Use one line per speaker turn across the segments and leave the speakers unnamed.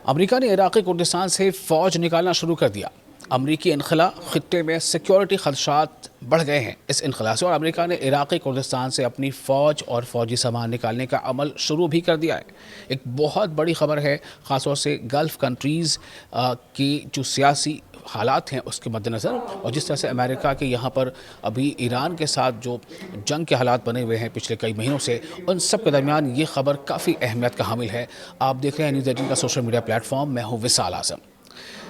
امریکہ نے عراقی کردستان سے فوج نکالنا شروع کر دیا۔ امریکی انخلا خطے میں سیکیورٹی خدشات بڑھ گئے ہیں۔ اس انخلا سے اور امریکہ نے عراقی کردستان سے اپنی فوج اور فوجی سامان نکالنے کا عمل شروع بھی کر دیا ہے۔ ایک بہت بڑی خبر ہے، خاص طور سے گلف کنٹریز کی جو سیاسی حالات ہیں اس کے مد نظر، اور جس طرح سے امریکہ کے یہاں پر ابھی ایران کے ساتھ جو جنگ کے حالات بنے ہوئے ہیں پچھلے کئی مہینوں سے، ان سب کے درمیان یہ خبر کافی اہمیت کا حامل ہے۔ آپ دیکھ رہے ہیں نیوز 18 کا سوشل میڈیا پلیٹ فارم، میں ہوں وصال اعظم۔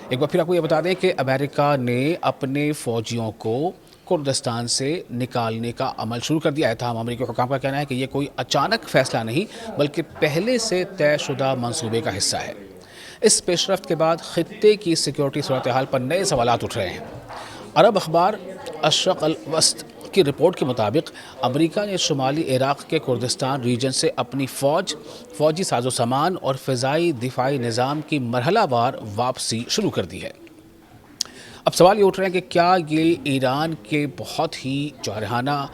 ایک بار پھر آپ کو یہ بتا دیں کہ امریکہ نے اپنے فوجیوں کو کردستان سے نکالنے کا عمل شروع کر دیا ہے۔ تاہم امریکی حکام کا کہنا ہے کہ یہ کوئی اچانک فیصلہ نہیں بلکہ پہلے سے طے شدہ منصوبے کا حصہ ہے۔ اس پیش رفت کے بعد خطے کی سیکیورٹی صورتحال پر نئے سوالات اٹھ رہے ہیں۔ عرب اخبار الشرق الاوسط کی رپورٹ کے مطابق امریکہ نے شمالی عراق کے کردستان ریجن سے اپنی فوجی ساز و سامان اور فضائی دفاعی نظام کی مرحلہ وار واپسی شروع کر دی ہے۔ اب سوال یہ اٹھ رہے ہیں کہ کیا یہ ایران کے بہت ہی جارحانہ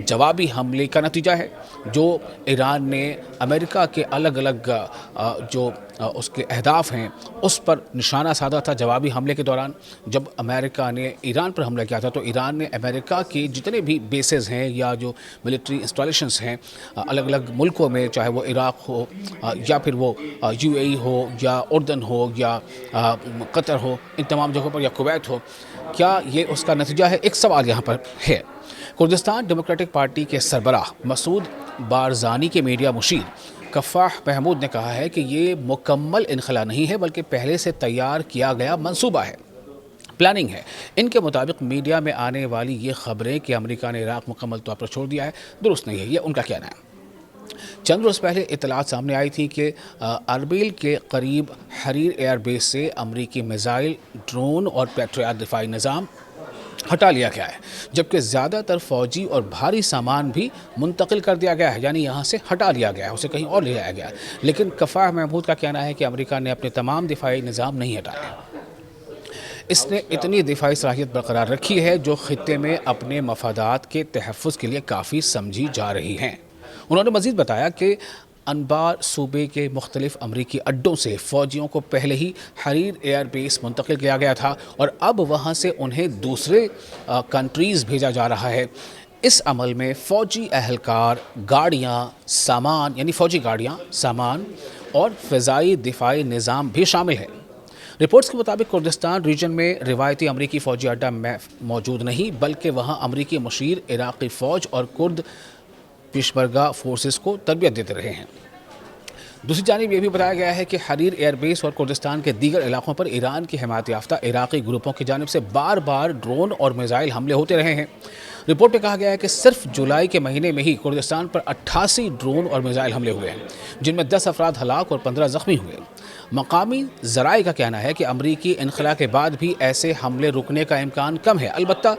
جوابی حملے کا نتیجہ ہے، جو ایران نے امریکہ کے الگ الگ جو اس کے اہداف ہیں اس پر نشانہ سادھا تھا جوابی حملے کے دوران۔ جب امریکہ نے ایران پر حملہ کیا تھا تو ایران نے امریکہ کے جتنے بھی بیسز ہیں یا جو ملٹری انسٹالیشنز ہیں الگ الگ ملکوں میں، چاہے وہ عراق ہو یا پھر وہ UAE ہو یا اردن ہو یا قطر ہو، ان تمام جگہوں پر، یا کویت ہو، کیا یہ اس کا نتیجہ ہے؟ ایک سوال یہاں پر ہے۔ کردستان ڈیموکریٹک پارٹی کے سربراہ مسعود بارزانی کے میڈیا مشیر کفاح محمود نے کہا ہے کہ یہ مکمل انخلا نہیں ہے بلکہ پہلے سے تیار کیا گیا منصوبہ ہے، پلاننگ ہے۔ ان کے مطابق میڈیا میں آنے والی یہ خبریں کہ امریکہ نے عراق مکمل طور پر چھوڑ دیا ہے، درست نہیں ہے، یہ ان کا کہنا ہے۔ چند روز پہلے اطلاعات سامنے آئی تھی کہ اربیل کے قریب حریر ایئر بیس سے امریکی میزائل، ڈرون اور پیٹریاٹ دفاعی نظام ہٹا لیا گیا ہے، جبکہ زیادہ تر فوجی اور بھاری سامان بھی منتقل کر دیا گیا ہے، یعنی یہاں سے ہٹا لیا گیا ہے، اسے کہیں اور لے جایا گیا ہے۔ لیکن کفاح محمود کا کہنا ہے کہ امریکہ نے اپنے تمام دفاعی نظام نہیں ہٹائے۔ اس نے اتنی دفاعی صلاحیت برقرار رکھی ہے جو خطے میں اپنے مفادات کے تحفظ کے لیے کافی سمجھی جا رہی ہیں۔ انہوں نے مزید بتایا کہ انبار صوبے کے مختلف امریکی اڈوں سے فوجیوں کو پہلے ہی حریر ایئر بیس منتقل کیا گیا تھا اور اب وہاں سے انہیں دوسرے کنٹریز بھیجا جا رہا ہے۔ اس عمل میں فوجی اہلکار، گاڑیاں، سامان، یعنی فوجی گاڑیاں، سامان اور فضائی دفاعی نظام بھی شامل ہے۔ رپورٹس کے مطابق کردستان ریجن میں روایتی امریکی فوجی اڈہ موجود نہیں، بلکہ وہاں امریکی مشیر عراقی فوج اور کرد پیشمرگہ فورسز کو تربیت دیتے رہے ہیں۔ دوسری جانب یہ بھی بتایا گیا ہے کہ حریر ایئر بیس اور کردستان کے دیگر علاقوں پر ایران کی حمایت یافتہ عراقی گروپوں کی جانب سے بار بار ڈرون اور میزائل حملے ہوتے رہے ہیں۔ رپورٹ میں کہا گیا ہے کہ صرف جولائی کے مہینے میں ہی کردستان پر 88 ڈرون اور میزائل حملے ہوئے ہیں، جن میں 10 افراد ہلاک اور 15 زخمی ہوئے۔ مقامی ذرائع کا کہنا ہے کہ امریکی انخلا کے بعد بھی ایسے حملے رکنے کا امکان کم ہے، البتہ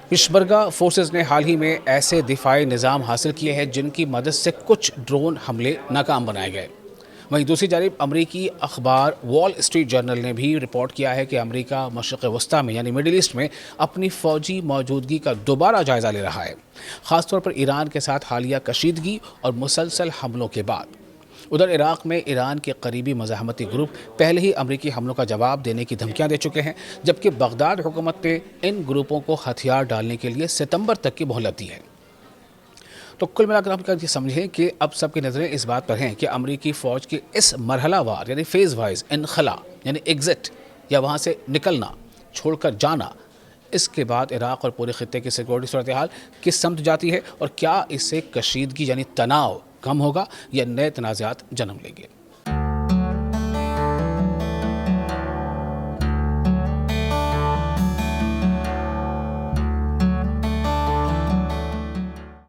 پیشمرگہ فورسز نے حال ہی میں ایسے دفاعی نظام حاصل کیے ہیں جن کی مدد سے کچھ ڈرون حملے ناکام بنائے گئے۔ وہیں دوسری جانب امریکی اخبار وال اسٹریٹ جرنل نے بھی رپورٹ کیا ہے کہ امریکہ مشرق وسطیٰ میں یعنی مڈل ایسٹ میں اپنی فوجی موجودگی کا دوبارہ جائزہ لے رہا ہے، خاص طور پر ایران کے ساتھ حالیہ کشیدگی اور مسلسل حملوں کے بعد۔ ادھر عراق میں ایران کے قریبی مزاحمتی گروپ پہلے ہی امریکی حملوں کا جواب دینے کی دھمکیاں دے چکے ہیں، جبکہ بغداد حکومت نے ان گروپوں کو ہتھیار ڈالنے کے لیے ستمبر تک کی مہلت دی ہے۔ تو کل ملا کر ہم یہ سمجھیں کہ اب سب کی نظریں اس بات پر ہیں کہ امریکی فوج کے اس مرحلہ وار یعنی فیز وائز انخلا یعنی ایگزٹ یا وہاں سے نکلنا، چھوڑ کر جانا، اس کے بعد عراق اور پورے خطے کی سیکورٹی صورتحال کس سمت جاتی ہے، اور کیا اس سے کشیدگی یعنی تناؤ کم ہوگا یا نئے تنازعات جنم لیں گے۔